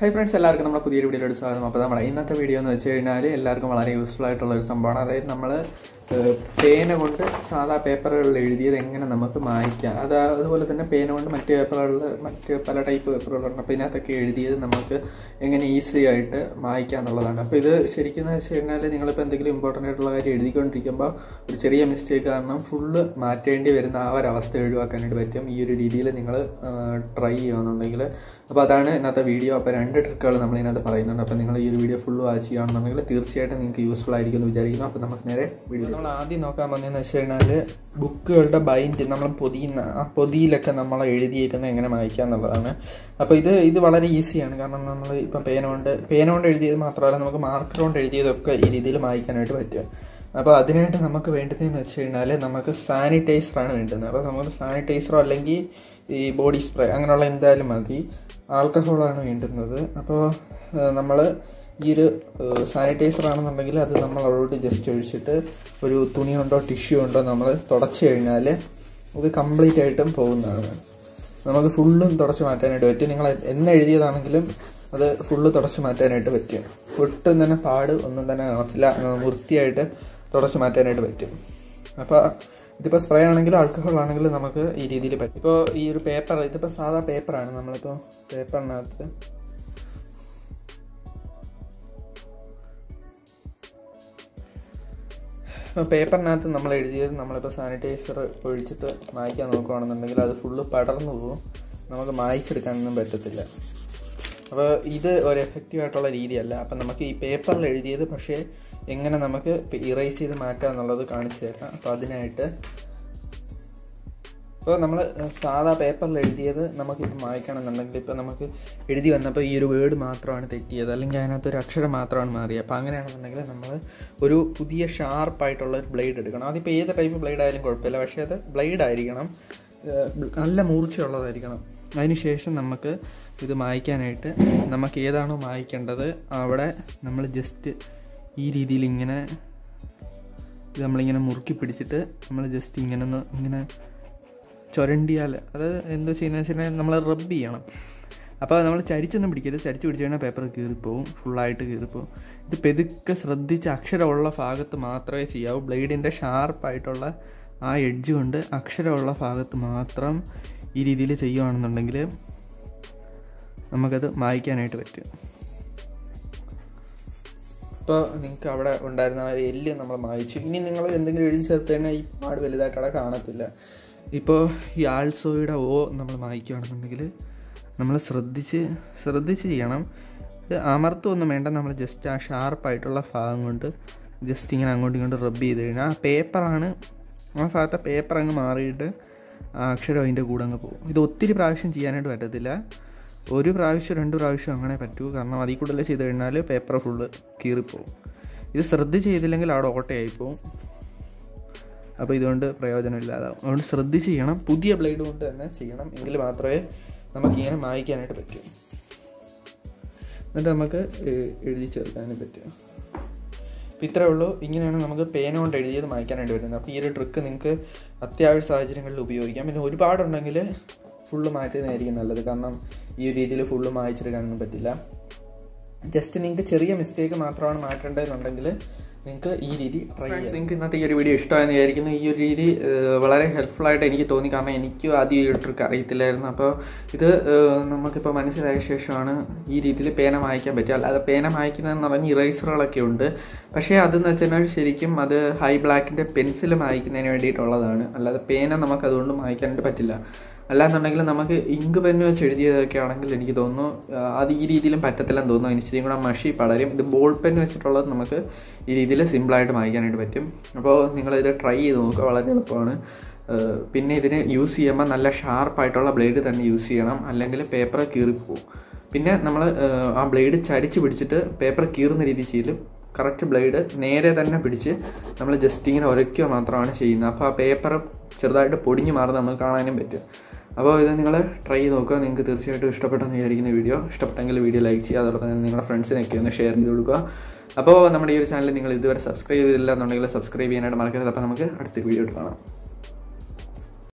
Hi friends, എല്ലാവർക്കും നമ്മുടെ പുതിയൊരു വീഡിയോയിലോട്ട് സ്വാഗതം. അപ്പോൾ നമ്മുടെ ഇന്നത്തെ വീഡിയോ എന്ന് വെച്ച് കഴിഞ്ഞാൽ എല്ലാവർക്കും വളരെ യൂസ്ഫുൾ ആയിട്ടുള്ള ഒരു സംഭവമാണ്. അതായത് നമ്മൾ പേന കൊണ്ട് സാധാ പേപ്പറുകളിൽ എഴുതിയത് എങ്ങനെ നമുക്ക് മായ്ക്കാം. അതുപോലെ തന്നെ പേന കൊണ്ട് മറ്റ് പല ടൈപ്പ് പേപ്പറുകളുണ്ട്. അപ്പോൾ ഇതിനകത്തൊക്കെ എഴുതിയത് നമുക്ക് എങ്ങനെ ഈസി ആയിട്ട് മായ്ക്കാം എന്നുള്ളതാണ്. അപ്പോൾ ഇത് ശരിക്കും എന്ന് വെച്ച് കഴിഞ്ഞാൽ നിങ്ങളിപ്പോൾ എന്തെങ്കിലും ഇമ്പോർട്ടൻ്റ് ആയിട്ടുള്ള കാര്യം എഴുതിക്കൊണ്ടിരിക്കുമ്പോൾ ഒരു ചെറിയ മിസ്റ്റേക്ക് കാരണം ഫുള്ള് മാറ്റേണ്ടി വരുന്ന ആ ഒരു അവസ്ഥ ഒഴിവാക്കാനായിട്ട് പറ്റും ഈ ഒരു രീതിയിൽ നിങ്ങൾ ട്രൈ ചെയ്യുകയാണെന്നുണ്ടെങ്കിൽ. അപ്പോൾ അതാണ് ഇന്നത്തെ വീഡിയോ. അപ്പോൾ 2 ട്രിക്കുകൾ നമ്മൾ ഇതിനകത്ത് പറയുന്നുണ്ട്. അപ്പോൾ നിങ്ങൾ ഈ ഒരു വീഡിയോ ഫുള്ള് വാച്ച് ചെയ്യുകയാണെന്നുണ്ടെങ്കിൽ തീർച്ചയായിട്ടും നിങ്ങൾക്ക് യൂസ്ഫുൾ ആയിരിക്കും എന്ന് വിചാരിക്കുന്നു. അപ്പോൾ നമുക്ക് നേരെ വീഡിയോ. നമ്മൾ ആദ്യം നോക്കാൻ വന്നതെന്ന് വെച്ച് കഴിഞ്ഞാൽ ബുക്കുകളുടെ ബൈൻഡ് നമ്മൾ പൊതിയിലൊക്കെ നമ്മൾ എഴുതിയിരിക്കുന്നത് എങ്ങനെ മായ്ക്കുക എന്നുള്ളതാണ്. അപ്പോൾ ഇത് വളരെ ഈസിയാണ്. കാരണം നമ്മൾ ഇപ്പം പേന കൊണ്ട് എഴുതിയത് മാത്രമല്ല നമുക്ക് മാർക്കർ കൊണ്ട് എഴുതിയതൊക്കെ ഈ രീതിയിൽ മായ്ക്കാനായിട്ട് പറ്റും. അപ്പോൾ അതിനായിട്ട് നമുക്ക് വേണ്ടതെന്ന് വെച്ച് കഴിഞ്ഞാൽ നമുക്ക് സാനിറ്റൈസറാണ് വേണ്ടുന്നത്. അപ്പോൾ നമുക്ക് സാനിറ്റൈസറോ അല്ലെങ്കിൽ ഈ ബോഡി സ്പ്രേ അങ്ങനെയുള്ള എന്തായാലും മതി. ആൽക്കഹോളാണ് വേണ്ടുന്നത്. അപ്പോൾ നമ്മൾ ഈ ഒരു സാനിറ്റൈസർ ആണെന്നുണ്ടെങ്കിൽ അത് നമ്മൾ അവരോട് ജസ്റ്റ് ഒഴിച്ചിട്ട് ഒരു തുണി കൊണ്ടോ ടിഷ്യൂ കൊണ്ടോ നമ്മൾ തുടച്ച് കഴിഞ്ഞാൽ ഇത് കംപ്ലീറ്റ് ആയിട്ടും പോകുന്നതാണ്. നമുക്ക് ഫുള്ളും തുടച്ച് മാറ്റാനായിട്ട് പറ്റും. നിങ്ങൾ എന്ന് എഴുതിയതാണെങ്കിലും അത് ഫുള്ള് തുടച്ച് മാറ്റാനായിട്ട് പറ്റും. ഒട്ടും തന്നെ പാട് ഒന്നും തന്നെ കാണത്തില്ല. വൃത്തിയായിട്ട് തുടച്ച് മാറ്റാനായിട്ട് പറ്റും. അപ്പോൾ ഇതിപ്പോൾ സ്പ്രേ ആണെങ്കിലും ആൽക്കഹോൾ ആണെങ്കിലും നമുക്ക് ഈ രീതിയിൽ പറ്റും. ഇപ്പോൾ ഈ ഒരു പേപ്പർ ഇതിപ്പോൾ സാധാ പേപ്പറാണ്. നമ്മളിപ്പോൾ പേപ്പറിനകത്ത് നമ്മൾ എഴുതിയത് നമ്മളിപ്പോൾ സാനിറ്റൈസർ ഒഴിച്ചിട്ട് മായ്ക്കാൻ നോക്കുകയാണെന്നുണ്ടെങ്കിൽ അത് ഫുള്ള് പടർന്നു പോകും. നമുക്ക് മായ്ച്ചെടുക്കാനൊന്നും പറ്റത്തില്ല. അപ്പോൾ ഇത് ഒരു എഫക്റ്റീവായിട്ടുള്ള രീതിയല്ല. അപ്പം നമുക്ക് ഈ പേപ്പറിൽ എഴുതിയത് പക്ഷേ എങ്ങനെ നമുക്ക് ഇറേസ് ചെയ്ത് മാറ്റാം എന്നുള്ളത് കാണിച്ചു തരാം. അപ്പോൾ അതിനായിട്ട് ഇപ്പോൾ നമ്മൾ സാധാ പേപ്പറിൽ എഴുതിയത് നമുക്കിപ്പോൾ മായ്ക്കണമെന്നുണ്ടെങ്കിൽ ഇപ്പോൾ നമുക്ക് എഴുതി വന്നപ്പോൾ ഈ ഒരു വേർഡ് മാത്രമാണ് തെറ്റിയത്, അല്ലെങ്കിൽ അതിനകത്തൊരു അക്ഷരം മാത്രമാണ് മാറിയത്. അപ്പോൾ അങ്ങനെയാണെന്നുണ്ടെങ്കിൽ നമ്മൾ ഒരു പുതിയ ഷാർപ്പായിട്ടുള്ള ഒരു ബ്ലേഡ് എടുക്കണം. അതിപ്പോൾ ഏത് ടൈപ്പ് ബ്ലേഡ് ആയാലും കുഴപ്പമില്ല, പക്ഷേ അത് ബ്ലേഡ് ആയിരിക്കണം, നല്ല മൂർച്ചയുള്ളതായിരിക്കണം. അതിനുശേഷം നമുക്ക് ഇത് മായ്ക്കാനായിട്ട് നമുക്ക് ഏതാണോ മായ്ക്കേണ്ടത് അവിടെ നമ്മൾ ജസ്റ്റ് ഈ രീതിയിൽ ഇങ്ങനെ നമ്മളിങ്ങനെ മുറുക്കി പിടിച്ചിട്ട് നമ്മൾ ജസ്റ്റ് ഇങ്ങനെ ചുരണ്ടിയാൽ അത് എന്തോ ചെയ്യുന്നത് വെച്ച് കഴിഞ്ഞാൽ നമ്മൾ റബ്ബ് ചെയ്യണം. അപ്പോൾ നമ്മൾ ചരിച്ചൊന്നും പിടിക്കരുത്. ചരിച്ച് പിടിച്ചു കഴിഞ്ഞാൽ പേപ്പർ കീറിപ്പോവും, ഫുള്ളായിട്ട് കീറിപ്പോവും. ഇത് പെതുക്കെ ശ്രദ്ധിച്ച് അക്ഷരമുള്ള ഭാഗത്ത് മാത്രമേ ചെയ്യാവൂ. ബ്ലേഡിൻ്റെ ഷാർപ്പായിട്ടുള്ള ആ എഡ്ജ് കൊണ്ട് അക്ഷരമുള്ള ഭാഗത്ത് മാത്രം ഈ രീതിയിൽ ചെയ്യുകയാണെന്നുണ്ടെങ്കിൽ നമുക്കത് മായ്ക്കാനായിട്ട് പറ്റും. ഇപ്പോൾ നിങ്ങൾക്ക് അവിടെ ഉണ്ടായിരുന്ന ആ എല്ല് നമ്മൾ മായ്ച്ചു. ഇനി നിങ്ങൾ എന്തെങ്കിലും എഴുതി ചേർത്ത് കഴിഞ്ഞാൽ ഈ പാട് വലുതായിട്ട് അവിടെ കാണത്തില്ല. ഇപ്പോൾ ഈ ആൾസോയുടെ ഓ നമ്മൾ മായ്ക്കുകയാണെന്നുണ്ടെങ്കിൽ നമ്മൾ ശ്രദ്ധിച്ച് ചെയ്യണം. ഇത് അമർത്തൊന്നും വേണ്ട. നമ്മൾ ജസ്റ്റ് ആ ഷാർപ്പായിട്ടുള്ള ഭാഗം കൊണ്ട് ജസ്റ്റ് ഇങ്ങനെ അങ്ങോട്ടും ഇങ്ങോട്ടും റബ്ബ് ചെയ്ത് കഴിഞ്ഞാൽ ആ പേപ്പറാണ്, ആ ഭാഗത്തെ പേപ്പർ അങ്ങ് മാറിയിട്ട് ആ അക്ഷരം അതിൻ്റെ കൂടെ അങ്ങ് പോകും. ഇത് ഒത്തിരി പ്രാവശ്യം ചെയ്യാനായിട്ട് പറ്റത്തില്ല. 1 പ്രാവശ്യം 2 പ്രാവശ്യം അങ്ങനെ പറ്റൂ. കാരണം അതിൽ കൂടുതൽ ചെയ്ത് കഴിഞ്ഞാൽ പേപ്പർ ഫുള്ള് കീറിപ്പോവും. ഇത് ശ്രദ്ധിച്ച് ചെയ്തില്ലെങ്കിൽ അവിടെ ഓട്ടയായിപ്പോവും. അപ്പോൾ ഇതുകൊണ്ട് പ്രയോജനമില്ലാതാവും. അതുകൊണ്ട് ശ്രദ്ധിച്ച് ചെയ്യണം. പുതിയ ബ്ലേഡ് കൊണ്ട് തന്നെ ചെയ്യണം. എങ്കിൽ മാത്രമേ നമുക്കിങ്ങനെ മായ്ക്കാനായിട്ട് പറ്റൂ. എന്നിട്ട് നമുക്ക് എഴുതി ചേർക്കാനും പറ്റും. അപ്പോൾ ഇത്രയേ ഉള്ളൂ. ഇങ്ങനെയാണ് നമുക്ക് പേന കൊണ്ട് എഴുതിയത് മായ്ക്കാനായിട്ട് വരുന്നത്. അപ്പോൾ ഈ ഒരു ട്രിക്ക് നിങ്ങൾക്ക് അത്യാവശ്യ സാഹചര്യങ്ങളിൽ ഉപയോഗിക്കാം. പിന്നെ ഒരുപാടുണ്ടെങ്കിൽ ഫുള്ള് മാറ്റുന്നതായിരിക്കും നല്ലത്. കാരണം ഈ ഒരു രീതിയിൽ ഫുള്ള് മായ്ച്ചെടുക്കാനൊന്നും പറ്റില്ല. ജസ്റ്റ് നിങ്ങൾക്ക് ചെറിയ മിസ്റ്റേക്ക് മാത്രമാണ് മാറ്റേണ്ടതെന്നുണ്ടെങ്കിൽ നിങ്ങൾക്ക് ഈ രീതി ട്രൈ ചെയ്യാം. നിങ്ങൾക്ക് ഇന്നത്തെ ഈ ഒരു വീഡിയോ ഇഷ്ടമായെന്ന് വിചാരിക്കുന്നു. ഈ ഒരു രീതി വളരെ ഹെൽപ്ഫുള്ളായിട്ട് എനിക്ക് തോന്നി. കാരണം എനിക്ക് ആദ്യം ഈ ഒരു ട്രിക്ക് അറിയത്തില്ലായിരുന്നു. അപ്പോൾ ഇത് നമുക്കിപ്പോൾ മനസ്സിലായ ശേഷമാണ് ഈ രീതിയിൽ പേന മായ്ക്കാൻ പറ്റുക. അല്ലാതെ പേന മായ്ക്കുന്നതെന്ന് പറഞ്ഞാൽ ഇറേസറുകളൊക്കെ ഉണ്ട്. പക്ഷേ അതെന്ന് വെച്ചാൽ ശരിക്കും അത് ഹൈ ബ്ലാക്കിൻ്റെ പെൻസിൽ മായ്ക്കുന്നതിന് വേണ്ടിയിട്ടുള്ളതാണ്. അല്ലാതെ പേന നമുക്ക് അതുകൊണ്ട് മായ്ക്കാനായിട്ട് പറ്റില്ല. അല്ലാന്നുണ്ടെങ്കിൽ നമുക്ക് ഇങ്ക് പെന്ന് വെച്ച് എഴുതിയതൊക്കെ ആണെങ്കിൽ എനിക്ക് തോന്നുന്നു അത് ഈ രീതിയിലും പറ്റത്തില്ലെന്ന് തോന്നുന്നു. അതിന് ഇച്ചിരി കൂടെ മഷി പടരും. ഇത് ബോൾ പെൻ വെച്ചിട്ടുള്ളത് നമുക്ക് ഈ രീതിയിൽ സിമ്പിളായിട്ട് മായ്ക്കാനായിട്ട് പറ്റും. അപ്പോൾ നിങ്ങളിത് ട്രൈ ചെയ്ത് നോക്കുക, വളരെ എളുപ്പമാണ്. പിന്നെ ഇതിന് യൂസ് ചെയ്യുമ്പോൾ നല്ല ഷാർപ്പായിട്ടുള്ള ബ്ലേഡ് തന്നെ യൂസ് ചെയ്യണം, അല്ലെങ്കിൽ പേപ്പർ കീറിപ്പോവും. പിന്നെ നമ്മൾ ആ ബ്ലേഡ് ചരിച്ച് പിടിച്ചിട്ട് പേപ്പർ കീറുന്ന രീതി ചെയ്യലും കറക്റ്റ് ബ്ലേഡ് നേരെ തന്നെ പിടിച്ച് നമ്മൾ ജസ്റ്റ് ഇങ്ങനെ ഉരയ്ക്കുക മാത്രമാണ് ചെയ്യുന്നത്. അപ്പോൾ ആ പേപ്പർ ചെറുതായിട്ട് പൊടിഞ്ഞ് മാറുന്നത് നമുക്ക് കാണാനും പറ്റും. അപ്പോൾ ഇത് നിങ്ങൾ ട്രൈ ചെയ്ത് നോക്കുക. നിങ്ങൾക്ക് തീർച്ചയായിട്ടും ഇഷ്ടപ്പെട്ടെന്ന് വിചാരിക്കുന്ന വീഡിയോ ഇഷ്ടപ്പെട്ടെങ്കിൽ വീഡിയോ ലൈക്ക് ചെയ്യുക. അതോടൊപ്പം തന്നെ നിങ്ങളുടെ ഫ്രണ്ട്സിനൊക്കെ ഒന്ന് ഷെയർ ചെയ്ത് കൊടുക്കുക. അപ്പോൾ നമ്മുടെ ഈ ഒരു ചാനൽ നിങ്ങൾ ഇതുവരെ സബ്സ്ക്രൈബ് ചെയ്തില്ല എന്നുണ്ടെങ്കിൽ സബ്സ്ക്രൈബ് ചെയ്യാനായിട്ട് മറക്കരുത്. അപ്പോൾ നമുക്ക് അടുത്തൊരു വീഡിയോ കാണാം.